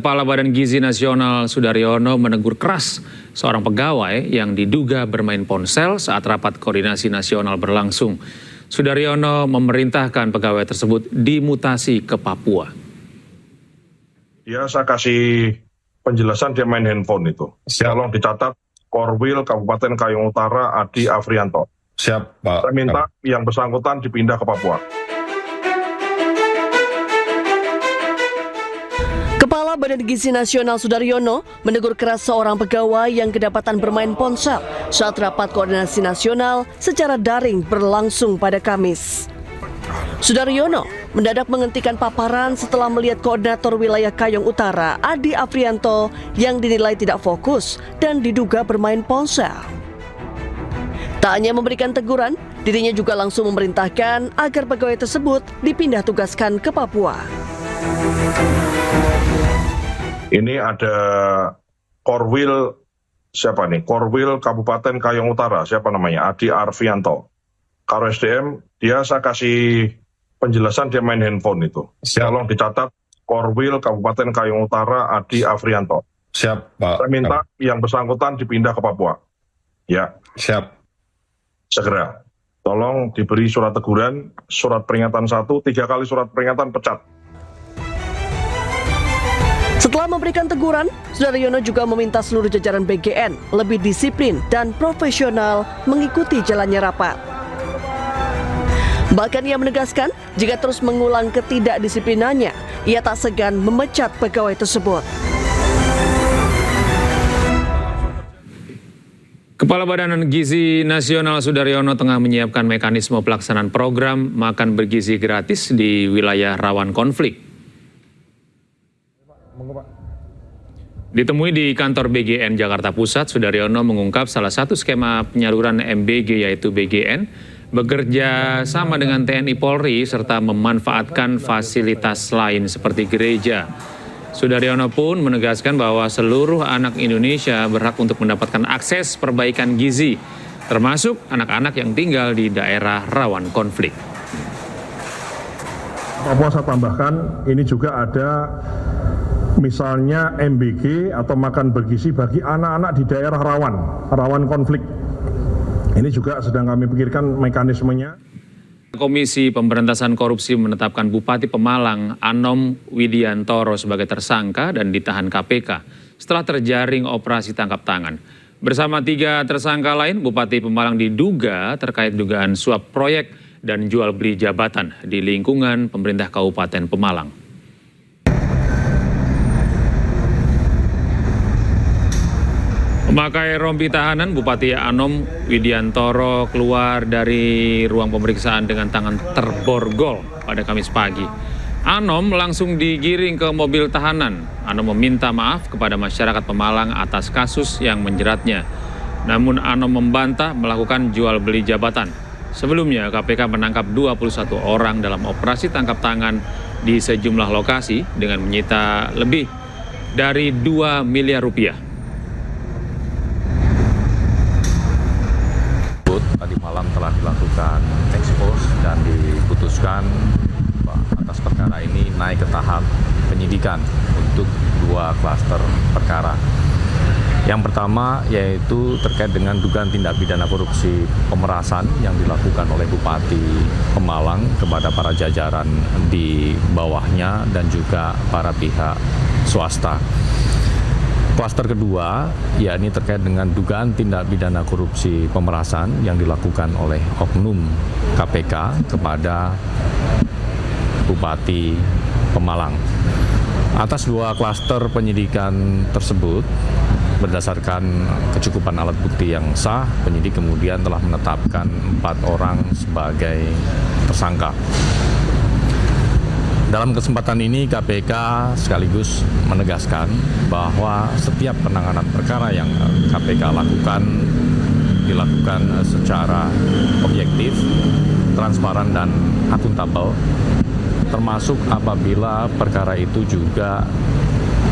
Kepala Badan Gizi Nasional Sudaryono menegur keras seorang pegawai yang diduga bermain ponsel saat rapat koordinasi nasional berlangsung. Sudaryono memerintahkan pegawai tersebut dimutasi ke Papua. Ya, saya kasih penjelasan dia main handphone itu. Tolong dicatat, Korwil Kabupaten Kayong Utara Adi Afrianto. Siap, Pak. Saya minta yang bersangkutan dipindah ke Papua. Kepala Badan Gizi Nasional Sudaryono menegur keras seorang pegawai yang kedapatan bermain ponsel saat rapat koordinasi nasional secara daring berlangsung pada Kamis. Sudaryono mendadak menghentikan paparan setelah melihat koordinator wilayah Kayong Utara Adi Afrianto yang dinilai tidak fokus dan diduga bermain ponsel. Tak hanya memberikan teguran, dirinya juga langsung memerintahkan agar pegawai tersebut dipindah tugaskan ke Papua. Ini ada Korwil, siapa nih? Korwil Kabupaten Kayong Utara, siapa namanya? Adi Afrianto. Karo SDM, dia saya kasih penjelasan dia main handphone itu. Tolong dicatat, Korwil Kabupaten Kayong Utara Adi Afrianto. Siap, Pak. Saya minta yang bersangkutan dipindah ke Papua. Ya. Siap. Segera. Tolong diberi surat teguran, surat peringatan 1, 3 kali surat peringatan pecat. Setelah memberikan teguran, Sudaryono juga meminta seluruh jajaran BGN lebih disiplin dan profesional mengikuti jalannya rapat. Bahkan ia menegaskan, jika terus mengulang ketidakdisiplinannya, ia tak segan memecat pegawai tersebut. Kepala Badan Gizi Nasional Sudaryono tengah menyiapkan mekanisme pelaksanaan program makan bergizi gratis di wilayah rawan konflik. Ditemui di kantor BGN Jakarta Pusat, Sudaryono mengungkap salah satu skema penyaluran MBG yaitu BGN bekerja sama dengan TNI Polri serta memanfaatkan fasilitas lain seperti gereja. Sudaryono pun menegaskan bahwa seluruh anak Indonesia berhak untuk mendapatkan akses perbaikan gizi, termasuk anak-anak yang tinggal di daerah rawan konflik. Papua saya tambahkan, ini juga ada misalnya MBG atau makan bergizi bagi anak-anak di daerah rawan konflik. Ini juga sedang kami pikirkan mekanismenya. Komisi Pemberantasan Korupsi menetapkan Bupati Pemalang Anom Widiantoro sebagai tersangka dan ditahan KPK setelah terjaring operasi tangkap tangan. Bersama 3 tersangka lain, Bupati Pemalang diduga terkait dugaan suap proyek dan jual beli jabatan di lingkungan pemerintah Kabupaten Pemalang. Memakai rompi tahanan, Bupati Anom Widiantoro keluar dari ruang pemeriksaan dengan tangan terborgol pada Kamis pagi. Anom langsung digiring ke mobil tahanan. Anom meminta maaf kepada masyarakat Pemalang atas kasus yang menjeratnya. Namun Anom membantah melakukan jual beli jabatan. Sebelumnya KPK menangkap 21 orang dalam operasi tangkap tangan di sejumlah lokasi dengan menyita lebih dari 2 miliar rupiah. Tadi malam telah dilakukan ekspos dan diputuskan atas perkara ini naik ke tahap penyidikan untuk 2 klaster perkara. Yang pertama yaitu terkait dengan dugaan tindak pidana korupsi pemerasan yang dilakukan oleh Bupati Pemalang kepada para jajaran di bawahnya dan juga para pihak swasta. Klaster kedua, yakni terkait dengan dugaan tindak pidana korupsi pemerasan yang dilakukan oleh oknum KPK kepada Bupati Pemalang. Atas 2 klaster penyidikan tersebut, berdasarkan kecukupan alat bukti yang sah, penyidik kemudian telah menetapkan 4 orang sebagai tersangka. Dalam kesempatan ini KPK sekaligus menegaskan bahwa setiap penanganan perkara yang KPK lakukan dilakukan secara objektif, transparan dan akuntabel, termasuk apabila perkara itu juga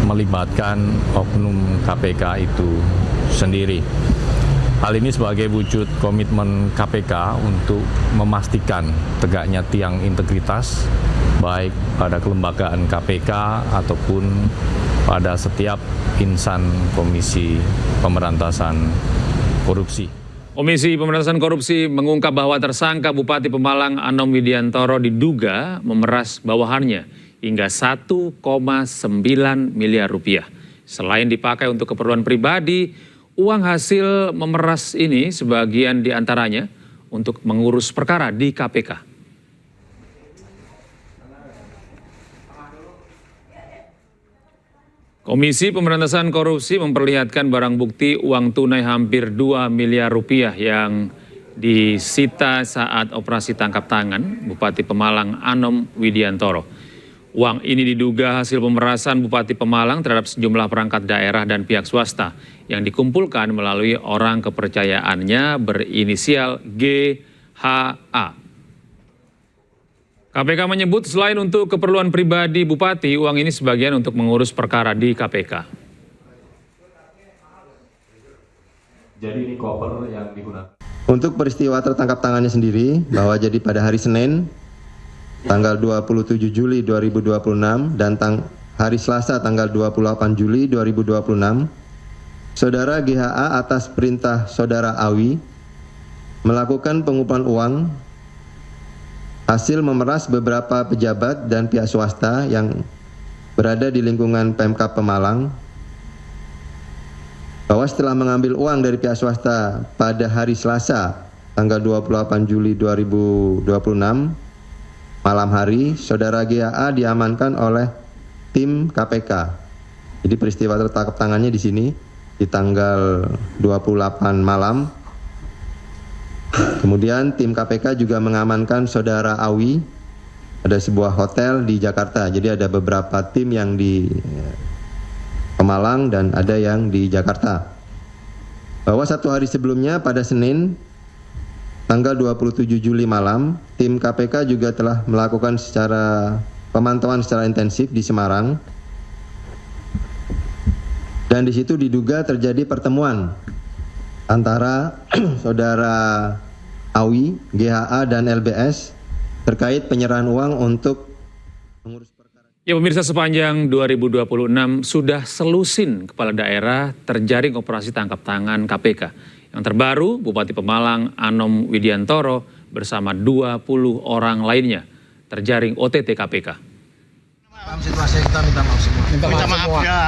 melibatkan oknum KPK itu sendiri. Hal ini sebagai wujud komitmen KPK untuk memastikan tegaknya tiang integritas baik pada kelembagaan KPK ataupun pada setiap insan Komisi Pemberantasan Korupsi. Komisi Pemberantasan Korupsi mengungkap bahwa tersangka Bupati Pemalang Anom Widiantoro diduga memeras bawahannya hingga 1,9 miliar rupiah. Selain dipakai untuk keperluan pribadi, uang hasil memeras ini sebagian diantaranya untuk mengurus perkara di KPK. Komisi Pemberantasan Korupsi memperlihatkan barang bukti uang tunai hampir 2 miliar rupiah yang disita saat operasi tangkap tangan Bupati Pemalang Anom Widiantoro. Uang ini diduga hasil pemerasan Bupati Pemalang terhadap sejumlah perangkat daerah dan pihak swasta yang dikumpulkan melalui orang kepercayaannya berinisial GHA. KPK menyebut selain untuk keperluan pribadi Bupati, uang ini sebagian untuk mengurus perkara di KPK. Jadi ini koper yang digunakan. Untuk peristiwa tertangkap tangannya sendiri, bahwa jadi pada hari Senin, tanggal 27 Juli 2026 dan hari Selasa tanggal 28 Juli 2026, Saudara GHA atas perintah Saudara Awi melakukan pengumpulan uang hasil memeras beberapa pejabat dan pihak swasta yang berada di lingkungan Pemkab Pemalang, bahwa setelah mengambil uang dari pihak swasta pada hari Selasa tanggal 28 Juli 2026 malam hari, Saudara GHA diamankan oleh tim KPK. Jadi peristiwa tertangkap tangannya di sini di tanggal 28 malam. Kemudian tim KPK juga mengamankan Saudara Awi, ada sebuah hotel di Jakarta. Jadi ada beberapa tim yang di Pemalang dan ada yang di Jakarta. Bahwa satu hari sebelumnya pada Senin tanggal 27 Juli malam, tim KPK juga telah melakukan pemantauan secara intensif di Semarang. Dan di situ diduga terjadi pertemuan antara Saudara Awi, GHA, dan LBS terkait penyerahan uang untuk mengurus perkara. Ya pemirsa, sepanjang 2026 sudah selusin kepala daerah terjaring operasi tangkap tangan KPK. Yang terbaru, Bupati Pemalang Anom Widiantoro bersama 20 orang lainnya terjaring OTT KPK. Dalam situasi kita minta maaf semua. Minta maaf ya.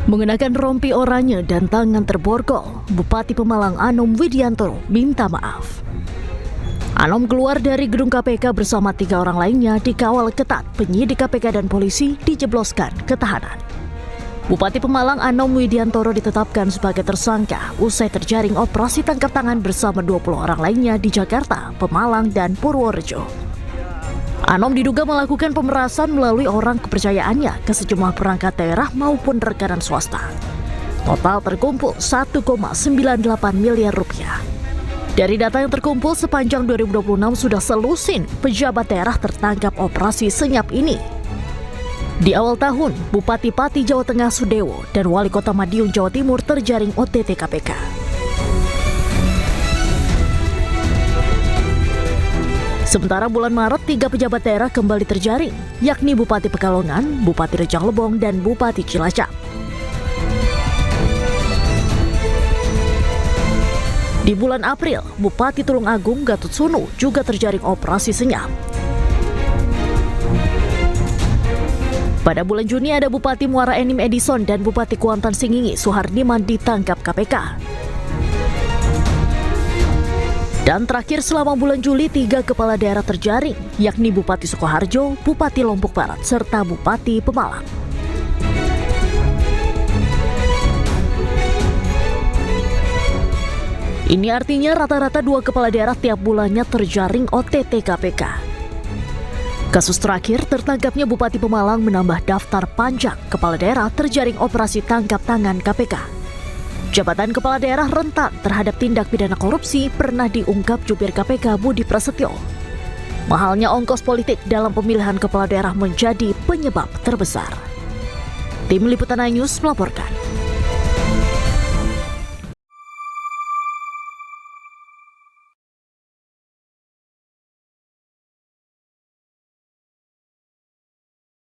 Mengenakan rompi oranye dan tangan terborgol, Bupati Pemalang Anom Widiantoro minta maaf. Anom keluar dari gedung KPK bersama 3 orang lainnya dikawal ketat penyidik KPK dan polisi dijebloskan ke tahanan. Bupati Pemalang Anom Widiantoro ditetapkan sebagai tersangka usai terjaring operasi tangkap tangan bersama 20 orang lainnya di Jakarta, Pemalang, dan Purworejo. Anom diduga melakukan pemerasan melalui orang kepercayaannya ke sejumlah perangkat daerah maupun rekanan swasta. Total terkumpul 1,98 miliar rupiah. Dari data yang terkumpul sepanjang 2026 sudah selusin pejabat daerah tertangkap operasi senyap ini. Di awal tahun, Bupati Pati Jawa Tengah Sudewo dan Wali Kota Madiun Jawa Timur terjaring OTT KPK. Sementara bulan Maret, 3 pejabat daerah kembali terjaring, yakni Bupati Pekalongan, Bupati Rejang Lebong, dan Bupati Cilacap. Di bulan April, Bupati Tulungagung Gatot Sunu juga terjaring operasi senyap. Pada bulan Juni ada Bupati Muara Enim Edison dan Bupati Kuantan Singingi Suhardiman ditangkap KPK. Dan terakhir selama bulan Juli 3 kepala daerah terjaring, yakni Bupati Sukoharjo, Bupati Lombok Barat, serta Bupati Pemalang. Ini artinya rata-rata 2 kepala daerah tiap bulannya terjaring OTT KPK. Kasus terakhir tertangkapnya Bupati Pemalang menambah daftar panjang kepala daerah terjaring operasi tangkap tangan KPK. Jabatan kepala daerah rentan terhadap tindak pidana korupsi pernah diungkap jubir KPK Budi Prasetyo. Mahalnya ongkos politik dalam pemilihan kepala daerah menjadi penyebab terbesar. Tim Liputan News melaporkan.